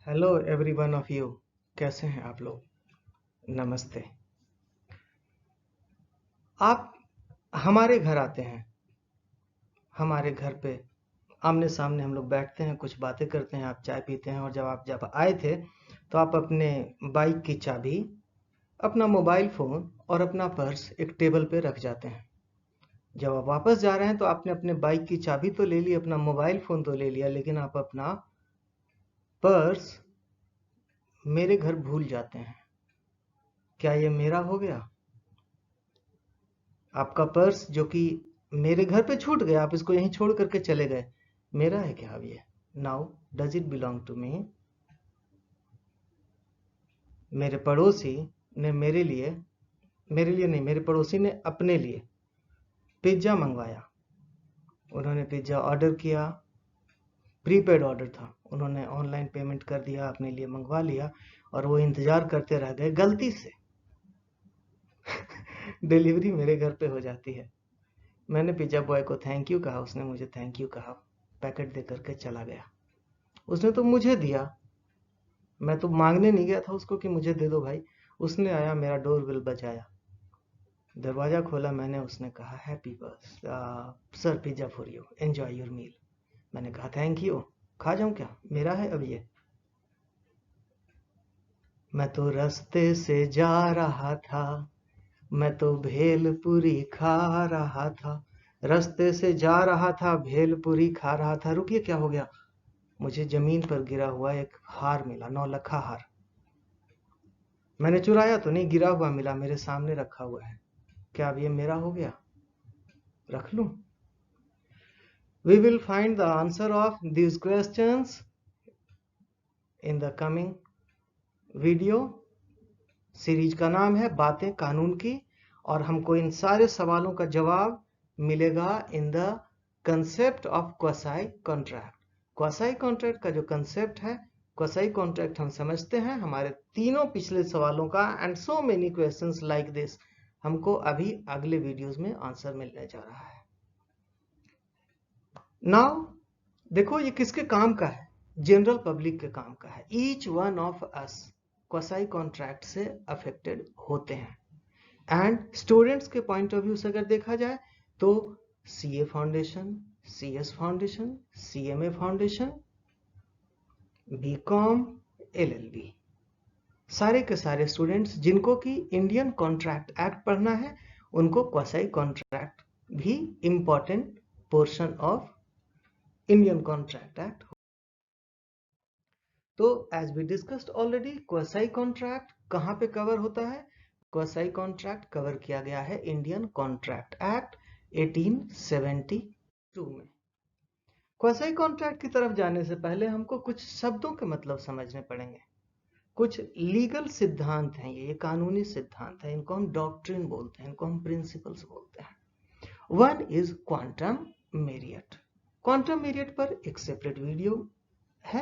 Hello every one of you. कैसे हैं आप लोग? नमस्ते। आप हमारे घर आते हैं, हमारे घर पे आमने सामने हम लोग बैठते हैं, कुछ बातें करते हैं, आप चाय पीते हैं। और जब आए थे तो आप अपने बाइक की चाबी, अपना मोबाइल फ़ोन और अपना पर्स एक टेबल पे रख जाते हैं। जब आप वापस जा रहे हैं तो आपने अपने बाइक की चाबी तो ले ली, अपना मोबाइल फ़ोन तो ले लिया, लेकिन आप अपना पर्स मेरे घर भूल जाते हैं। क्या ये मेरा हो गया? आपका पर्स जो कि मेरे घर पे छूट गया, आप इसको यहीं छोड़ करके चले गए, मेरा है क्या अब ये? Now does it belong to me? मेरे पड़ोसी ने मेरे लिए नहीं, मेरे पड़ोसी ने अपने लिए पिज्ज़ा मंगवाया। उन्होंने पिज्ज़ा ऑर्डर किया, प्रीपेड ऑर्डर था, उन्होंने ऑनलाइन पेमेंट कर दिया, अपने लिए मंगवा लिया और वो इंतज़ार करते रह गए। गलती से डिलीवरी मेरे घर पे हो जाती है। मैंने पिज्ज़ा बॉय को थैंक यू कहा, उसने मुझे थैंक यू कहा, पैकेट दे करके चला गया। उसने तो मुझे दिया, मैं तो मांगने नहीं गया था उसको कि मुझे दे दो भाई। उसने आया, मेरा डोर बेल बजाया, दरवाजा खोला मैंने, उसने कहा happy birth sir, pizza for you, enjoy your meal. मैंने कहा थैंक यू। खा जाऊं क्या? मेरा है अब ये। मैं तो रास्ते से जा रहा था, मैं तो भेलपुरी खा रहा था, रास्ते से जा रहा था, भेलपुरी खा रहा था। रुकिए, क्या हो गया? मुझे जमीन पर गिरा हुआ एक हार मिला, 9 लखा हार। मैंने चुराया तो नहीं, गिरा हुआ मिला, मेरे सामने रखा हुआ है। क्या अब ये मेरा हो गया? रख लूं? We will find the answer of these questions in the coming video। Series का नाम है बातें कानून की, और हमको इन सारे सवालों का जवाब मिलेगा in the concept of quasi contract. Quasi contract का जो कंसेप्ट है, क्वासाई कॉन्ट्रैक्ट हम समझते हैं हमारे तीनों पिछले सवालों का, and so many questions like this हमको अभी अगले वीडियोस में आंसर मिलने जा रहा है। नाउ देखो, ये किसके काम का है? जनरल पब्लिक के काम का है। Each one of us quasi contract से अफेक्टेड होते हैं। एंड स्टूडेंट्स के पॉइंट ऑफ व्यू से अगर देखा जाए तो CA foundation, CS foundation, CMA foundation, BCom, LLB, सारे के सारे स्टूडेंट्स जिनको कि इंडियन कॉन्ट्रैक्ट एक्ट पढ़ना है, उनको क्वासाई कॉन्ट्रैक्ट भी important portion of Indian contract act. तो as we discussed already, quasi contract कहां पे कवर होता है? क्वासाई कॉन्ट्रैक्ट कवर किया गया है इंडियन कॉन्ट्रैक्ट एक्ट 1872 में। क्वासाई कॉन्ट्रैक्ट की तरफ जाने से पहले हमको कुछ शब्दों के मतलब समझने पड़ेंगे। कुछ लीगल सिद्धांत हैं, ये कानूनी सिद्धांत है, इनको हम डॉक्ट्रिन बोलते हैं, इनको हम प्रिंसिपल्स बोलते हैं। One is quantum merit. Quantum merit पर एक सेपरेट वीडियो है।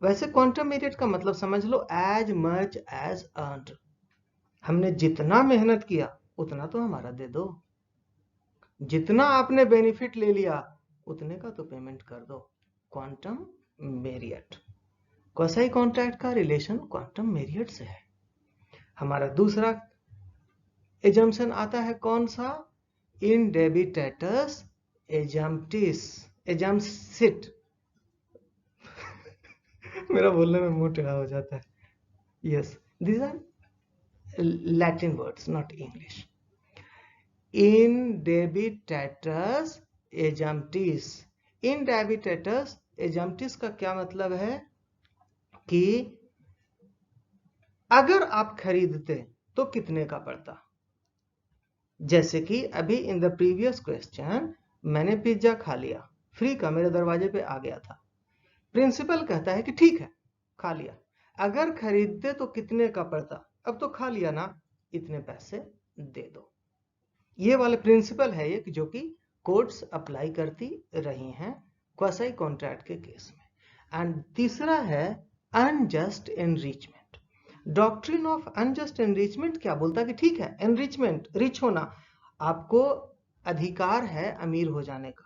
वैसे क्वांटम मेरिट का मतलब समझ लो, एज मच एज अर्नड। हमने जितना मेहनत किया उतना तो हमारा दे दो, जितना आपने बेनिफिट ले लिया उतने का तो पेमेंट कर दो। क्वांटम मेरिट, क्वासाई कॉन्ट्रैक्ट का रिलेशन क्वांटम मेरिट से है। हमारा दूसरा एजम्पशन आता है कौन सा? इन डेबिटेटस एजम्प्टिस, एजम्पसिट मेरा बोलने में मुंह टेढ़ा हो जाता है। Yes, these are Latin words, not English. In debitatus aegyptis। In debitatus aegyptis का क्या मतलब है कि अगर आप खरीदते तो कितने का पड़ता। जैसे कि अभी इन द प्रीवियस क्वेश्चन मैंने पिज्जा खा लिया, फ्री का मेरे दरवाजे पे आ गया था। प्रिंसिपल कहता है कि ठीक है, खा लिया, अगर खरीदते तो कितने का पड़ता, अब तो खा लिया ना, इतने पैसे दे दो। ये वाले प्रिंसिपल है एक, जो कि कोर्ट्स अप्लाई करती रही हैं क्वासाई कॉन्ट्रैक्ट के केस में। एंड तीसरा है unjust enrichment. Doctrine of unjust enrichment क्या बोलता है कि ठीक है, एनरिचमेंट, रिच होना, आपको अधिकार है अमीर हो जाने का,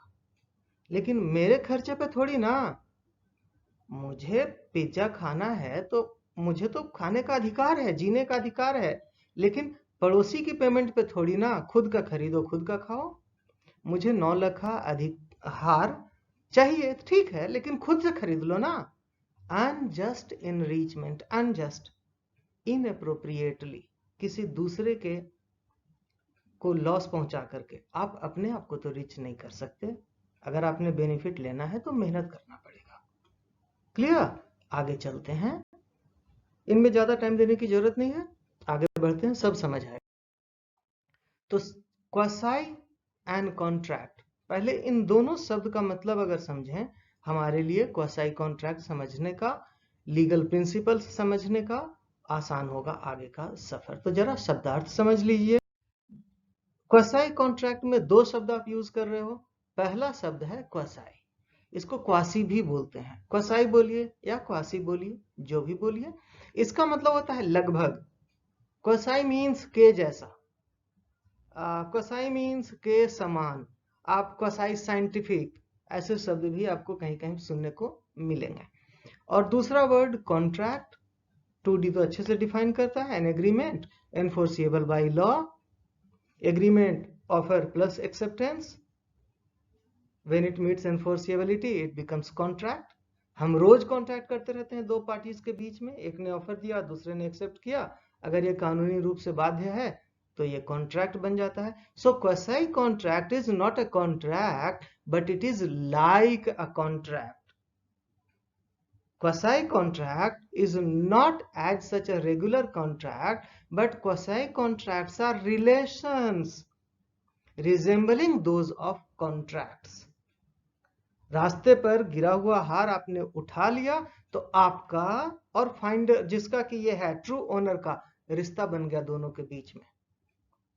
लेकिन मेरे खर्चे पे थोड़ी ना। मुझे पिज्जा खाना है तो मुझे तो खाने का अधिकार है, जीने का अधिकार है, लेकिन पड़ोसी की पेमेंट पे थोड़ी ना। खुद का खरीदो, खुद का खाओ। मुझे 9 लाख अधिकार चाहिए, ठीक है, लेकिन खुद से खरीद लो ना। अनजस्ट इनरीचमेंट, अनजस्ट, इनअप्रोप्रिएटली, किसी दूसरे के को लॉस पहुंचा करके आप अपने आप को तो रिच नहीं कर सकते। अगर आपने बेनिफिट लेना है तो मेहनत करना पड़ेगा। क्लियर? आगे चलते हैं, इनमें ज्यादा टाइम देने की जरूरत नहीं है, आगे बढ़ते हैं, सब समझ आएगा। तो क्वासाई एंड कॉन्ट्रैक्ट, पहले इन दोनों शब्द का मतलब अगर समझें, हमारे लिए क्वासाई कॉन्ट्रैक्ट समझने का, लीगल प्रिंसिपल समझने का आसान होगा आगे का सफर। तो जरा शब्दार्थ समझ लीजिए। क्वासाई कॉन्ट्रैक्ट में 2 शब्द आप यूज कर रहे हो। पहला शब्द है क्वासाई, इसको क्वासी भी बोलते हैं। क्वासाई बोलिए या क्वासी बोलिए, जो भी बोलिए, इसका मतलब होता है लगभग। क्वासाई मीन्स के जैसा, क्वासाई मीन्स के समान, आप क्वासाई साइंटिफिक, ऐसे शब्द भी आपको कहीं कहीं सुनने को मिलेंगे। और दूसरा वर्ड कॉन्ट्रैक्ट, 2D तो अच्छे से डिफाइन करता है, an agreement enforceable by law, agreement offer plus acceptance, when it meets enforceability it becomes contract. हम रोज कॉन्ट्रैक्ट करते रहते हैं 2 पार्टीज के बीच में, एक ने ऑफर दिया, दूसरे ने एक्सेप्ट किया, अगर ये कानूनी रूप से बाध्य है तो ये कॉन्ट्रैक्ट बन जाता है। So quasi contract is not a contract but it is like a contract. Quasi contract is not as such a regular contract, but quasi contracts are relations resembling those of contracts. रास्ते पर गिरा हुआ हार आपने उठा लिया तो आपका और फाइंडर, जिसका कि ये है ट्रू ओनर का, रिश्ता बन गया दोनों के बीच में।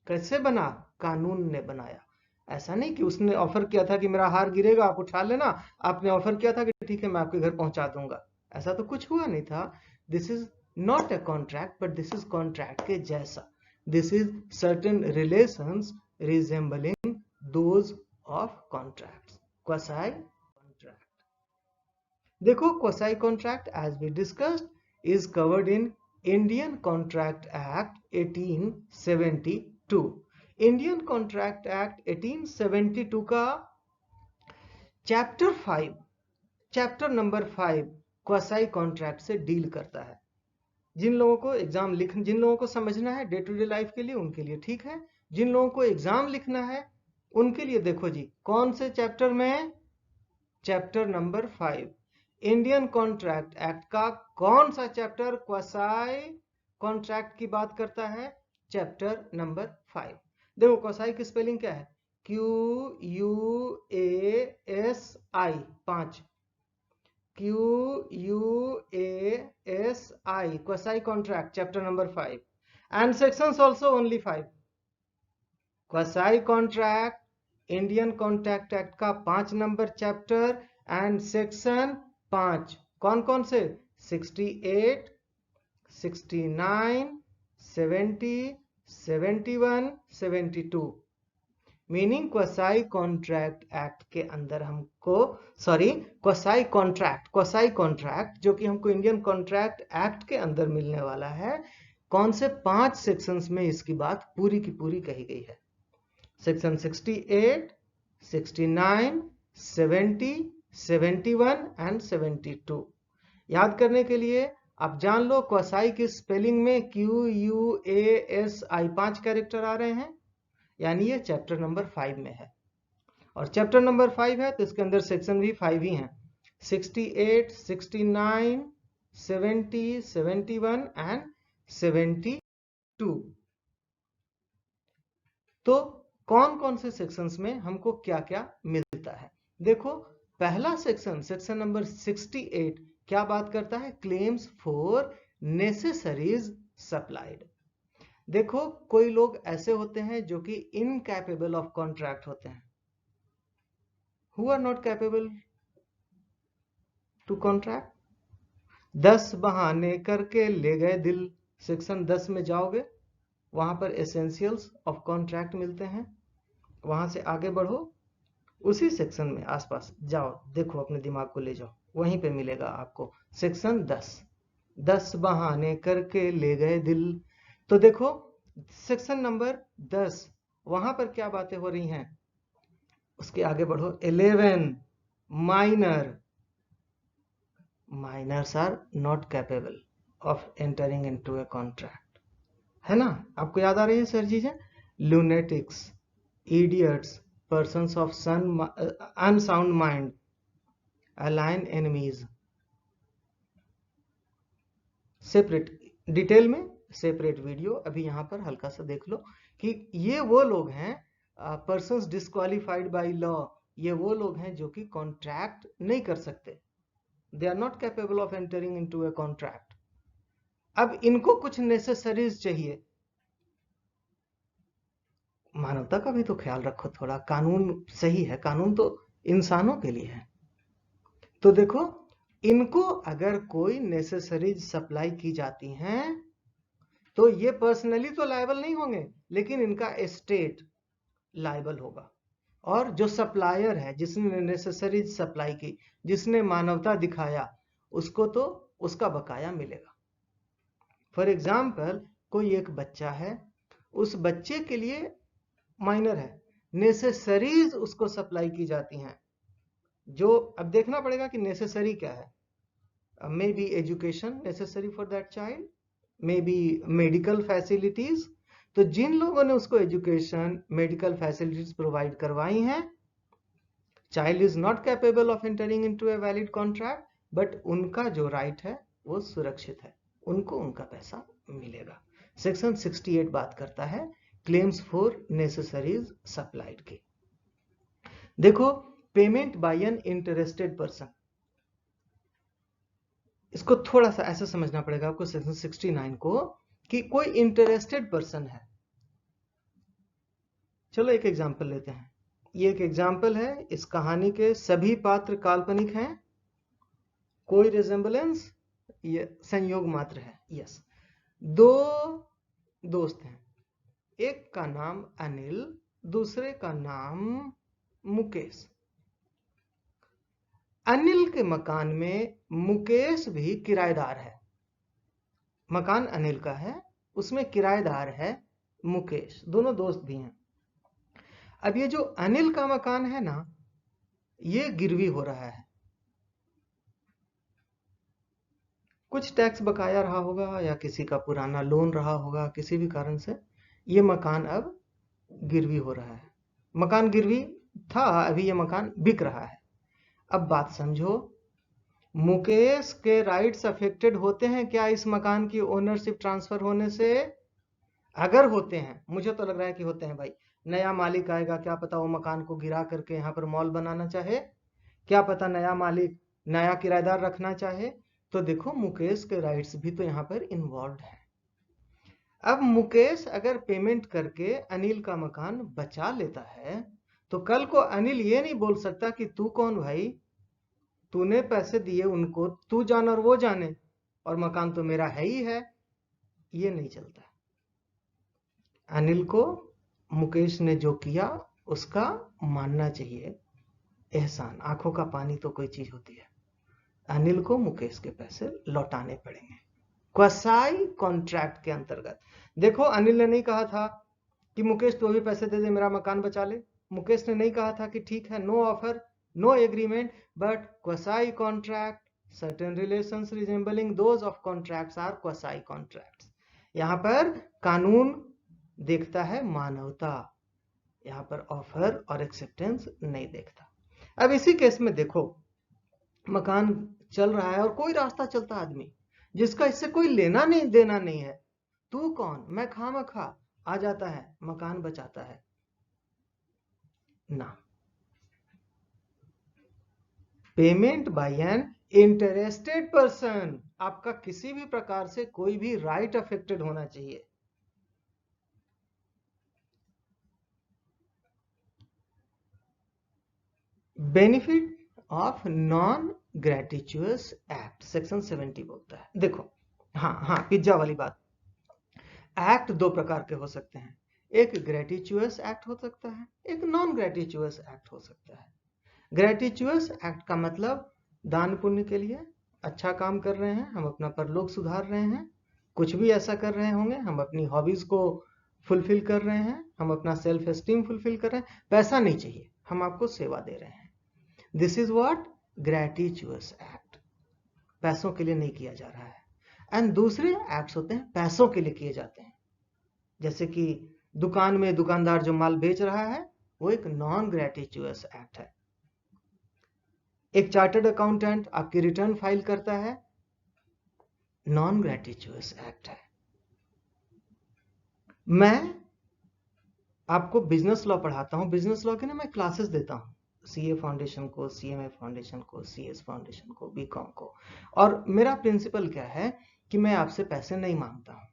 कैसे बना? कानून ने बनाया। ऐसा नहीं कि उसने ऑफर किया था कि मेरा हार गिरेगा आप उठा लेना, आपने ऑफर किया था कि ठीक है मैं आपके घर पहुंचा दूंगा, ऐसा तो कुछ हुआ नहीं था। This is not a contract but this is contract के जैसा। This is certain relations resembling those of contracts, quasi contract. देखो quasi contract as we discussed is covered in Indian contract act 1872। Indian contract act 1872 का chapter 5, chapter number 5 quasi contract से deal करता है। जिन लोगों को exam जिन लोगों को समझना है डे टू डे लाइफ के लिए, उनके लिए ठीक है। जिन लोगों को एग्जाम लिखना है उनके लिए देखो जी, कौन से चैप्टर में? Chapter number 5। Indian contract act का कौन सा चैप्टर क्वासाई कॉन्ट्रैक्ट की बात करता है? Chapter number 5। देखो क्वासाई की स्पेलिंग क्या है? QUASI, 5, QUASI, quasi contract chapter number 5, and sections also only 5। Quasi contract Indian contract act का 5 नंबर चैप्टर एंड सेक्शन 5, कौन कौन से? 68, 69, 70, 71, 72। मीनिंग क्वासाई कॉन्ट्रैक्ट एक्ट के अंदर हमको, सॉरी क्वासाई कॉन्ट्रैक्ट जो कि हमको इंडियन कॉन्ट्रैक्ट एक्ट के अंदर मिलने वाला है, कौन से 5 सेक्शंस में इसकी बात पूरी की पूरी कही गई है। Section 68, 69, 70, 71 and 72। याद करने के लिए आप जान लो क्वासाई की स्पेलिंग में QUASI 5 कैरेक्टर आ रहे हैं, यानी ये चैप्टर नंबर 5 में है। और चैप्टर नंबर 5 है तो इसके अंदर सेक्शन भी 5 ही हैं, 68, 69, 70, 71 एंड 72। तो कौन कौन से सेक्शंस में हमको क्या क्या मिलता है? देखो पहला सेक्शन, सेक्शन नंबर 68 क्या बात करता है? Claims for necessaries supplied. देखो कोई लोग ऐसे होते हैं जो कि इनकैपेबल ऑफ कॉन्ट्रैक्ट होते हैं, who are not capable to contract. 10 बहाने करके ले गए दिल, सेक्शन 10 में जाओगे वहां पर एसेंशियल्स ऑफ कॉन्ट्रैक्ट मिलते हैं, वहां से आगे बढ़ो, उसी सेक्शन में आसपास जाओ, देखो अपने दिमाग को ले जाओ, वहीं पे मिलेगा आपको। सेक्शन 10 बहाने करके ले गए दिल। तो देखो सेक्शन नंबर 10 वहां पर क्या बातें हो रही हैं, उसके आगे बढ़ो। 11 minors are not capable of entering into a contract, है ना? आपको याद आ रही है सर चीजें? Lunatics, idiots, persons of unsound mind, align enemies। Separate detail में सेपरेट वीडियो अभी यहां पर हल्का सा देख लो कि ये वो लोग हैं पर्सन्स डिस्क्वालिफाइड बाय लॉ, ये वो लोग हैं जो कि कॉन्ट्रैक्ट नहीं कर सकते, they are not capable of entering into a contract. अब इनको कुछ नेसेसरीज चाहिए। मानवता का भी तो ख्याल रखो थोड़ा, कानून सही है, कानून तो इंसानों के लिए है। तो देखो इनको अगर कोई नेसेसरीज सप्लाई की जाती हैं तो ये पर्सनली तो लायबल नहीं होंगे, लेकिन इनका एस्टेट लायबल होगा। और जो सप्लायर है, जिसने नेसेसरीज सप्लाई की, जिसने मानवता दिखाया, उसको तो उसका बकाया मिलेगा। फॉर एग्जाम्पल कोई एक बच्चा है, उस बच्चे के लिए माइनर है, नेसेसरीज उसको सप्लाई की जाती हैं, जो अब देखना पड़ेगा कि नेसेसरी क्या है। May be education necessary for that child, may be medical facilities. तो जिन लोगों ने उसको एजुकेशन मेडिकल फैसिलिटीज प्रोवाइड करवाई हैं, child is not capable of entering into a valid contract, but उनका जो राइट है वो सुरक्षित है, उनको उनका पैसा मिलेगा। सेक्शन 68 बात करता है क्लेम्स फॉर नेसेसरीज सप्लाइड की। देखो payment by an interested person, इसको थोड़ा सा ऐसा समझना पड़ेगा आपको सेक्शन 69 को, कि कोई इंटरेस्टेड पर्सन है। चलो एक एग्जांपल लेते हैं। ये एक एग्जांपल है, इस कहानी के सभी पात्र काल्पनिक हैं, कोई रिजेंबलेंस, ये संयोग मात्र है। यस, दो दोस्त हैं, एक का नाम अनिल, दूसरे का नाम मुकेश। अनिल के मकान में मुकेश भी किराएदार है। मकान अनिल का है, उसमें किराएदार है मुकेश, दोनों दोस्त भी हैं। अब ये जो अनिल का मकान है ना, ये गिरवी हो रहा है, कुछ टैक्स बकाया रहा होगा या किसी का पुराना लोन रहा होगा, किसी भी कारण से ये मकान अब गिरवी हो रहा है। मकान गिरवी था, अभी ये मकान बिक रहा है। अब बात समझो, मुकेश के राइट्स अफेक्टेड होते हैं क्या इस मकान की ओनरशिप ट्रांसफर होने से? अगर होते हैं, मुझे तो लग रहा है कि होते हैं भाई। नया मालिक आएगा, क्या पता वो मकान को गिरा करके यहाँ पर मॉल बनाना चाहे, क्या पता नया मालिक नया किराएदार रखना चाहे। तो देखो मुकेश के राइट्स भी तो यहाँ पर इन्वॉल्व है। अब मुकेश अगर पेमेंट करके अनिल का मकान बचा लेता है, तो कल को अनिल ये नहीं बोल सकता कि तू कौन भाई, तूने पैसे दिए उनको, तू जान और वो जाने, और मकान तो मेरा है ही है। ये नहीं चलता। अनिल को मुकेश ने जो किया उसका मानना चाहिए एहसान, आंखों का पानी तो कोई चीज होती है। अनिल को मुकेश के पैसे लौटाने पड़ेंगे क्वासाई कॉन्ट्रैक्ट के अंतर्गत। देखो अनिल ने नहीं कहा था कि मुकेश तू भी पैसे दे दे मेरा मकान बचा ले, मुकेश ने नहीं कहा था कि ठीक है no offer no agreement, but quasi contract, certain relations resembling those of contracts are quasi contracts. यहां पर कानून देखता है मानवता, यहां पर ऑफर और एक्सेप्टेंस नहीं देखता। अब इसी केस में देखो, मकान चल रहा है और कोई रास्ता चलता आदमी जिसका इससे कोई लेना नहीं देना नहीं है, तू कौन मैं खामखा आ जाता है, मकान बचाता है ना। Payment by an interested person, आपका किसी भी प्रकार से कोई भी राइट अफेक्टेड होना चाहिए। Benefit of non gratuitous act section 70 बोलता है। देखो हाँ पिज्जा वाली बात, एक्ट दो प्रकार के हो सकते हैं, एक ग्रेटिचुअस एक्ट हो सकता है, एक नॉन ग्रेटिचुअस एक्ट हो सकता है। ग्रेटिचुअस एक्ट का मतलब दान पुण्य के लिए अच्छा काम कर रहे हैं, हम अपना परलोक सुधार रहे हैं, कुछ भी ऐसा कर रहे होंगे, हम अपनी हॉबीज को फुलफिल कर रहे हैं, हम अपना सेल्फ एस्टीम फुलफिल कर रहे हैं, पैसा नहीं चाहिए, हम आपको सेवा दे रहे हैं। दिस इज व्हाट ग्रेटिट्यूअस एक्ट, पैसों के लिए नहीं किया जा रहा है। एंड दूसरे एक्ट्स होते हैं पैसों के लिए किए जाते हैं, जैसे कि दुकान में दुकानदार जो माल बेच रहा है वो एक नॉन ग्रेटिट्यूअस एक्ट है। एक चार्टर्ड अकाउंटेंट आपकी रिटर्न फाइल करता है, नॉन ग्रेटिट्यूअस एक्ट है। मैं आपको बिजनेस लॉ पढ़ाता हूं, बिजनेस लॉ के ना मैं क्लासेस देता हूं, सीए फाउंडेशन को, सीएमए फाउंडेशन को, सीएस फाउंडेशन को, बीकॉम को। और मेरा प्रिंसिपल क्या है कि मैं आपसे पैसे नहीं मांगता हूं,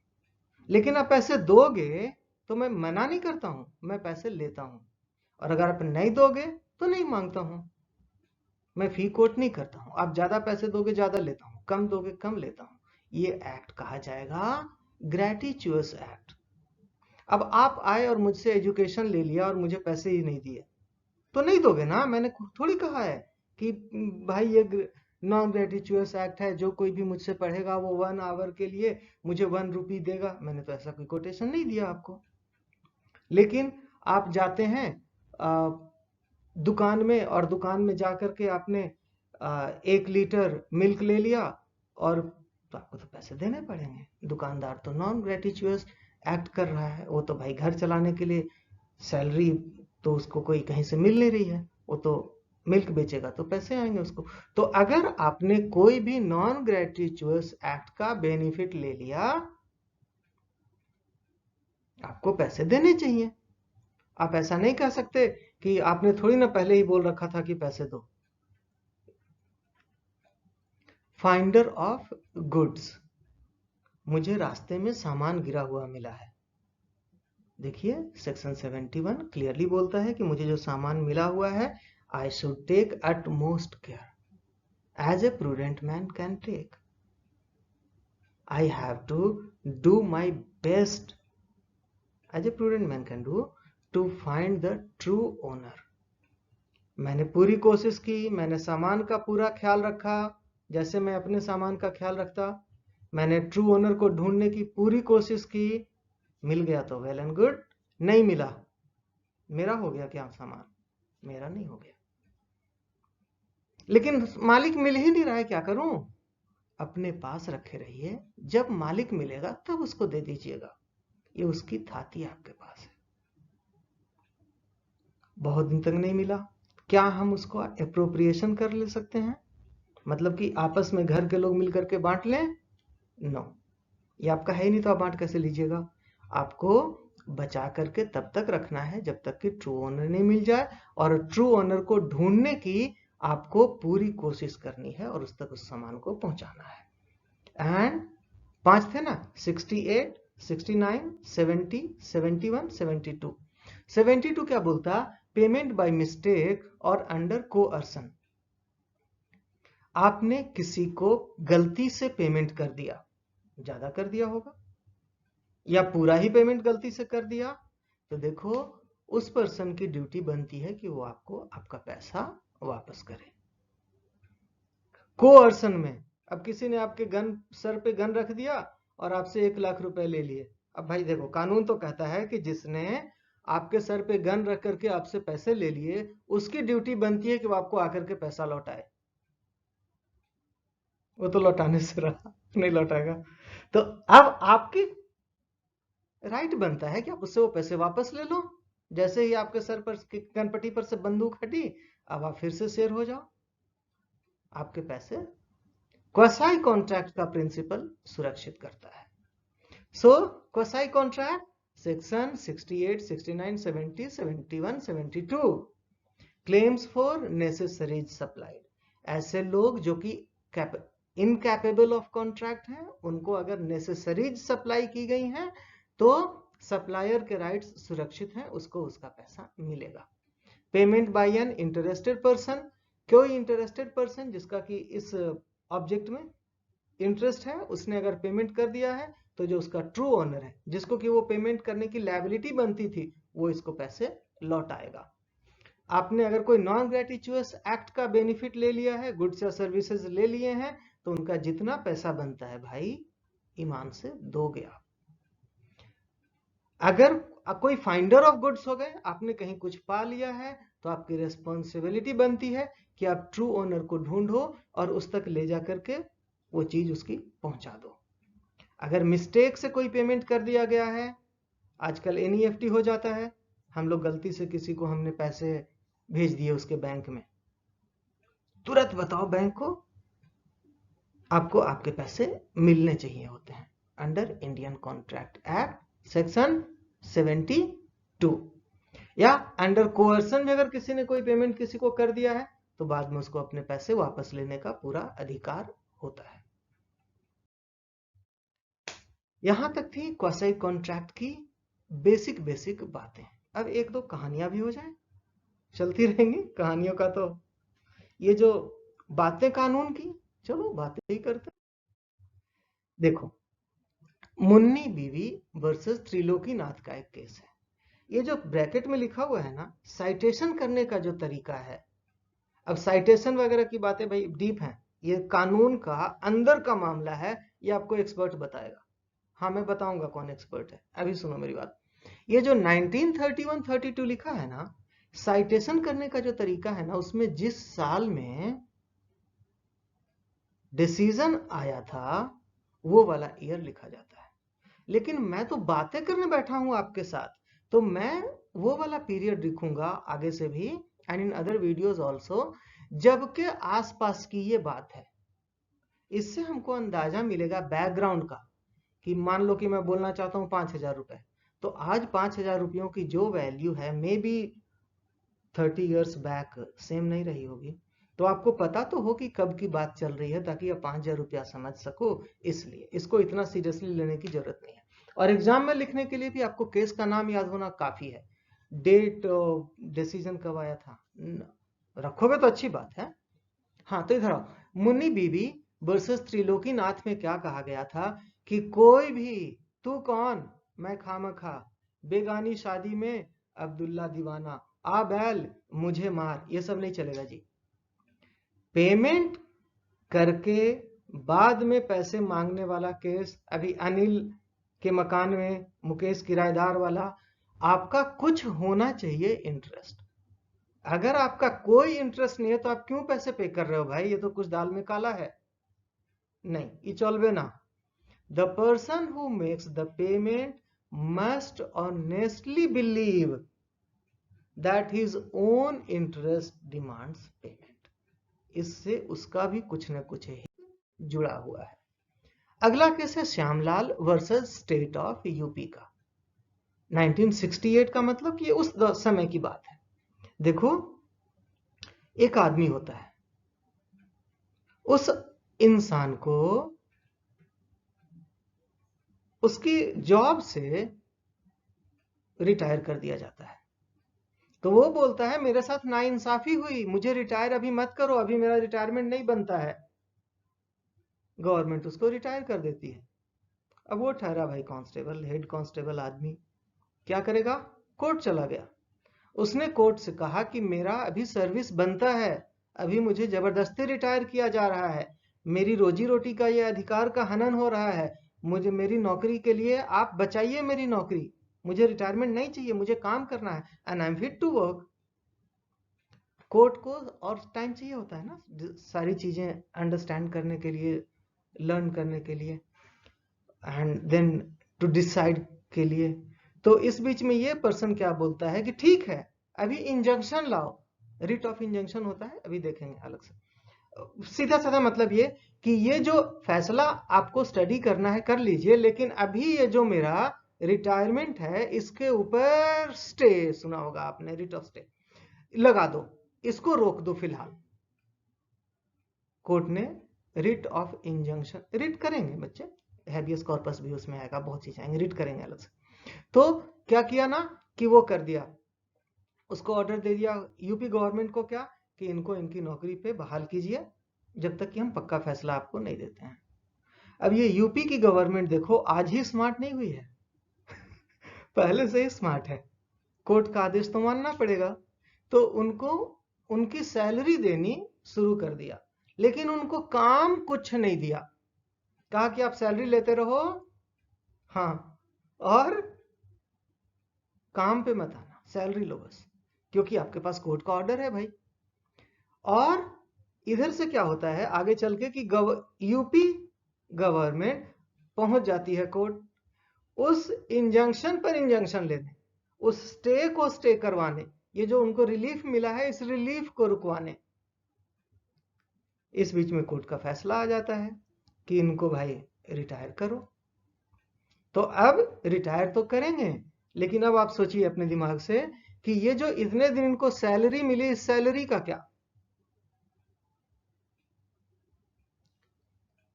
लेकिन आप पैसे दोगे तो मैं मना नहीं करता हूं, मैं पैसे लेता हूं। और अगर आप नहीं दोगे तो नहीं मांगता हूं, मैं फी कोट नहीं करता हूं। आप ज्यादा पैसे दोगे ज्यादा लेता हूं, कम दोगे कम लेता हूं। ये एक्ट कहा जाएगा ग्रेटिट्यूअस एक्ट। अब आप आए और मुझसे एजुकेशन ले लिया और मुझे पैसे ही नहीं दिए तो नहीं दोगे ना। मैंने थोड़ी कहा है कि भाई ये नॉन ग्रेटिट्यूअस एक्ट है, जो कोई भी मुझसे पढ़ेगा वो 1 आवर के लिए मुझे 1 रुपी देगा। मैंने तो ऐसा कोई कोटेशन नहीं दिया आपको। लेकिन आप जाते हैं दुकान में, और दुकान में जाकर के आपने 1 लीटर मिल्क ले लिया, और तो आपको तो पैसे देने पड़ेंगे। दुकानदार तो नॉन ग्रेटिट्यूअस एक्ट कर रहा है, वो तो भाई घर चलाने के लिए सैलरी तो उसको कोई कहीं से मिल नहीं रही है, वो तो मिल्क बेचेगा तो पैसे आएंगे उसको। तो अगर आपने कोई भी नॉन ग्रेटिट्यूअस एक्ट का बेनिफिट ले लिया, आपको पैसे देने चाहिए। आप ऐसा नहीं कह सकते कि आपने थोड़ी ना पहले ही बोल रखा था कि पैसे दो। फाइंडर ऑफ गुड्स, मुझे रास्ते में सामान गिरा हुआ मिला है। देखिए सेक्शन 71 क्लियरली बोलता है कि मुझे जो सामान मिला हुआ है, I should take utmost care as a prudent man can take. I have to do my best as a prudent man can do to find the true owner. मैंने पूरी कोशिश की, मैंने सामान का पूरा ख्याल रखा जैसे मैं अपने सामान का ख्याल रखता। मैंने ट्रू ओनर को ढूंढने की पूरी कोशिश की, मिल गया तो वेल एंड गुड, नहीं मिला, मेरा हो गया क्या सामान? मेरा नहीं हो गया। लेकिन मालिक मिल ही नहीं रहा है, क्या करूं? अपने पास रखे रहिए, जब मालिक मिलेगा तब उसको दे दीजिएगा। ये उसकी थाती आपके पास है। बहुत दिन तक नहीं मिला, क्या हम उसको एप्रोप्रिएशन कर ले सकते हैं? मतलब कि आपस में घर के लोग मिलकर के बांट लें? नो, ये आपका है ही नहीं, तो आप बांट कैसे लीजिएगा? आपको बचा करके तब तक रखना है जब तक कि ट्रू ओनर नहीं मिल जाए, और ट्रू ओनर को ढूंढने की आपको पूरी कोशिश करनी है और उस तक उस सामान को पहुंचाना है। एंड 5 थे ना, 68, 69, 70, 71, 72। 72 क्या बोलता? पेमेंट बाय मिस्टेक और अंडर कोअर्सन। आपने किसी को गलती से पेमेंट कर दिया, ज्यादा कर दिया होगा या पूरा ही पेमेंट गलती से कर दिया, तो देखो उस पर्सन की ड्यूटी बनती है कि वो आपको आपका पैसा वापस करे। कोअर्सन में अब किसी ने आपके गन सर पे गन रख दिया और आपसे 1 लाख रुपए ले लिए। अब भाई देखो, कानून तो कहता है कि जिसने आपके सर पे गन रख करके आपसे पैसे ले लिए, उसकी ड्यूटी बनती है कि वो आपको आकर के पैसा लौटाए। वो तो लौटाने से रहा, नहीं लौटाएगा। तो अब आपकी राइट बनता है कि आप उससे वो पैसे वापस ले लो। जैसे ही आपके सर पर कनपट्टी पर से बंदूक हटी, अब आप फिर से शेर हो जाओ, आपके पैसे क्वासाई कॉन्ट्रैक्ट का प्रिंसिपल सुरक्षित करता है। So quasi contract section 68, 69, 70, 71, 72 claims for necessaries supplied. ऐसे लोग जो कि इनकैपेबल ऑफ कॉन्ट्रैक्ट हैं, उनको अगर नेसेसरीज सप्लाई की गई हैं तो सप्लायर के राइट्स सुरक्षित हैं, उसको उसका पैसा मिलेगा। Payment by an interested person, कोई इंटरेस्टेड पर्सन जिसका कि इस ऑब्जेक्ट में इंटरेस्ट है, उसने अगर पेमेंट कर दिया है तो जो उसका ट्रू ओनर है, जिसको कि वो पेमेंट करने की लायबिलिटी बनती थी, वो इसको पैसे लौटाएगा। आपने अगर कोई नॉन ग्रेटिचुअस एक्ट का बेनिफिट ले लिया है, गुड्स या सर्विसेज ले लिए हैं, तो उनका जितना पैसा बनता है भाई ईमान से दोगे आप। अगर कोई फाइंडर ऑफ गुड्स हो गए, आपने कहीं कुछ पा लिया है, तो आपकी रेस्पॉन्सिबिलिटी बनती है कि आप ट्रू ओनर को ढूंढो और उस तक ले जा करके वो चीज उसकी पहुंचा दो। अगर मिस्टेक से कोई पेमेंट कर दिया गया है, आजकल एनईएफटी हो जाता है, हम लोग गलती से किसी को हमने पैसे भेज दिए उसके बैंक में, तुरंत बताओ बैंक को, आपको आपके पैसे मिलने चाहिए होते हैं under Indian contract act section 72, या अंडर कोअर्सन भी अगर किसी ने कोई पेमेंट किसी को कर दिया है तो बाद में उसको अपने पैसे वापस लेने का पूरा अधिकार होता है। यहां तक थी क्वासी कॉन्ट्रैक्ट की बेसिक बातें। अब एक दो कहानियां भी हो जाए, चलती रहेंगी कहानियों का, तो ये जो बातें कानून की, चलो बातें ही करते। देखो, मुन्नी बीवी वर्सेस त्रिलोकीनाथ का एक केस है। ये जो ब्रैकेट में लिखा हुआ है ना, साइटेशन करने का जो तरीका है, अब साइटेशन वगैरह की बातें भाई डीप हैं, ये कानून का अंदर का मामला है, ये आपको एक्सपर्ट बताएगा। हाँ, मैं बताऊंगा कौन एक्सपर्ट है, अभी सुनो मेरी बात। ये जो 1931-32 लिखा है ना, साइटेशन करने का जो तरीका है ना, उसमें जिस साल में डिसीजन आया था वो वाला ईयर लिखा जाता है। लेकिन मैं तो बातें करने बैठा हूं आपके साथ, तो मैं वो वाला पीरियड लिखूंगा आगे से भी, and in other videos also, जबकि आसपास की ये बात है। इससे हमको अंदाजा मिलेगा बैकग्राउंड का, कि मान लो कि मैं बोलना चाहता हूं 5,000 रुपए, तो आज 5,000 रुपयों की जो वैल्यू है may be 30 years back same नहीं रही होगी। तो आपको पता तो हो कि कब की बात चल रही है, ताकि आप 5,000 रुपया समझ सको। इसलिए इसको इतना सीरियसली लेने की जरूरत नहीं है। और एग्जाम में लिखने के लिए भी आपको केस का नाम याद होना काफी है, डेट, डिसीजन कब आया था, रखोगे तो अच्छी बात है। हाँ, तो इधर आओ, मुन्नी बीबी वर्सेस त्रिलोकीनाथ में क्या कहा गया था कि कोई भी, तू कौन मैं खामखा, बेगानी शादी में अब्दुल्ला दीवाना, आ बैल मुझे मार, ये सब नहीं चलेगा जी। पेमेंट करके बाद में पैसे मांगने वाला केस, अभी अनिल के मकान में मुकेश किराएदार वाला, आपका कुछ होना चाहिए इंटरेस्ट। अगर आपका कोई इंटरेस्ट नहीं है तो आप क्यों पैसे पे कर रहे हो भाई, ये तो कुछ दाल में काला है। नहीं, ये चलबे ना। The person who makes the payment must honestly believe that his own interest demands payment. इससे उसका भी कुछ न कुछ ही जुड़ा हुआ है। अगला केस है Shyamlal versus state of UP का, 1968 का, मतलब ये उस समय की बात है। देखो, एक आदमी होता है, उस इंसान को उसकी जॉब से रिटायर कर दिया जाता है। तो वो बोलता है मेरे साथ नाइंसाफी हुई, मुझे रिटायर अभी मत करो, अभी मेरा रिटायरमेंट नहीं बनता है। गवर्नमेंट उसको रिटायर कर देती है। अब वो ठहरा भाई कांस्टेबल, हेड कांस्टेबल आदमी, क्या करेगा? कोर्ट चला गया। उसने कोर्ट से कहा कि मेरा अभी सर्विस बनता है, अभी मुझे जबरदस्ती रिटायर किया जा रहा है, मेरी रोजी रोटी का ये अधिकार का हनन हो रहा है, मुझे मेरी नौकरी के लिए आप बचाइए मेरी नौकरी, मुझे रिटायरमेंट नहीं चाहिए, मुझे काम करना है, and I am fit to work. Court को और टाइम चाहिए होता है ना, सारी चीजें अंडरस्टैंड करने के लिए, लर्न करने के लिए, एंड देन टू डिसाइड के लिए। तो इस बीच में ये पर्सन क्या बोलता है कि ठीक है, अभी इंजंक्शन लाओ, रिट ऑफ इंजंक्शन होता है, अभी देखेंगे अलग से। सीधा साधा मतलब ये कि ये जो फैसला आपको स्टडी करना है कर लीजिए, लेकिन अभी ये जो मेरा रिटायरमेंट है इसके ऊपर स्टे, सुना होगा आपने, रिट ऑफ स्टे लगा दो, इसको रोक दो फिलहाल। कोर्ट ने रिट ऑफ इंजंक्शन, रिट करेंगे बच्चे, हैबियस कॉर्पस भी उसमें आएगा, बहुत चीज आएंगे, रिट करेंगे अलग से। तो क्या किया ना कि वो कर दिया, उसको ऑर्डर दे दिया यूपी गवर्नमेंट को, क्या कि इनको इनकी नौकरी पे बहाल कीजिए जब तक कि हम पक्का फैसला आपको नहीं देते हैं। अब ये यूपी की गवर्नमेंट देखो आज ही स्मार्ट नहीं हुई है, पहले से ही स्मार्ट है, कोर्ट का आदेश तो मानना पड़ेगा। तो उनको उनकी सैलरी देनी शुरू कर दिया, लेकिन उनको काम कुछ नहीं दिया। कहा कि आप सैलरी लेते रहो, हाँ, और काम पे मत आना, सैलरी लो बस, क्योंकि आपके पास कोर्ट का ऑर्डर है भाई। और इधर से क्या होता है आगे चल के कि यूपी गवर्नमेंट पहुंच जाती है कोर्ट, उस इंजंक्शन पर इंजंक्शन लेने, उस स्टे को स्टे करवाने, ये जो उनको रिलीफ मिला है इस रिलीफ को रुकवाने। इस बीच में कोर्ट का फैसला आ जाता है कि इनको भाई रिटायर करो। तो अब रिटायर तो करेंगे, लेकिन अब आप सोचिए अपने दिमाग से कि ये जो इतने दिन इनको सैलरी मिली, इस सैलरी का क्या?